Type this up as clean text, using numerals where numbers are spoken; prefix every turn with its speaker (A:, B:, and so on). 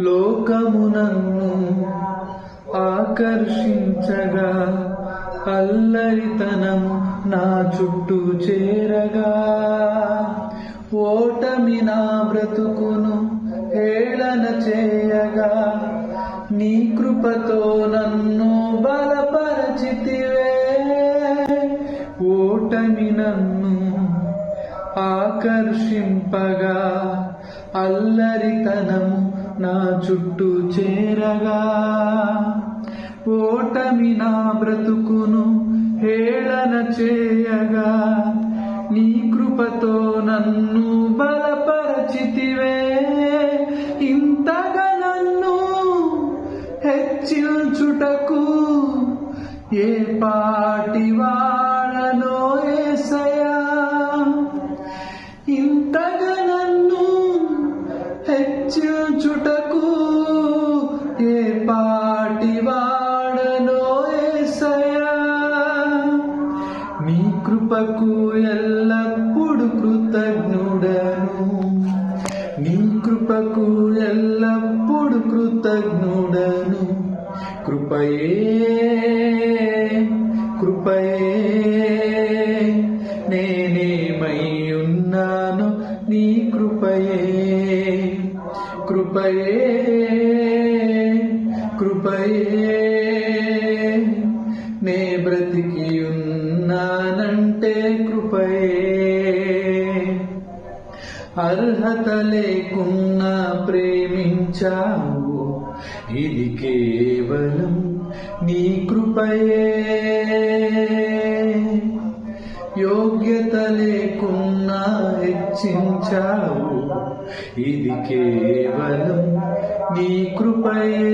A: లోకము నన్ను ఆకర్షించగా, అల్లరితనము నా చుట్టూ చేరగా, ఓటమి నా బ్రతుకును హేళన చేయగా, నీ కృపతో నన్ను బలపరచితివే. ఓటమి నన్ను ఆకర్షింపగా, అల్లరితనము నా చుట్టూ చేరగా, ఓటమి నా బ్రతుకును హేళన చేయగా, నీ కృపతో నన్ను బలపరచితివే. ఇంతగా నన్ను హెచ్చించుటకు ఏ పాటి వాడనో యేసయ్యా. ఇంతగా నన్ను హెచ్చించుటకు ఏ పాటి వాడనో యేసయ్యా. నీ కృపకు ఎల్లప్పుడు కృతజ్ఞుడను, నీ కృపకు ఎల్లప్పుడు కృతజ్ఞుడను. కృపయే కృపయే నేనేమై ఉన్నాను, నీ కృపయే. కృపయే కృపయే నే బ్రతికి ఉన్నానంటే కృపయే. అర్హత లేకున్నా ప్రేమించావు, ఇది కేవలం నీ కృపయే. యోగ్యత లేకున్నా హెచ్చించావు, ఇది కేవలం నీ కృపయే.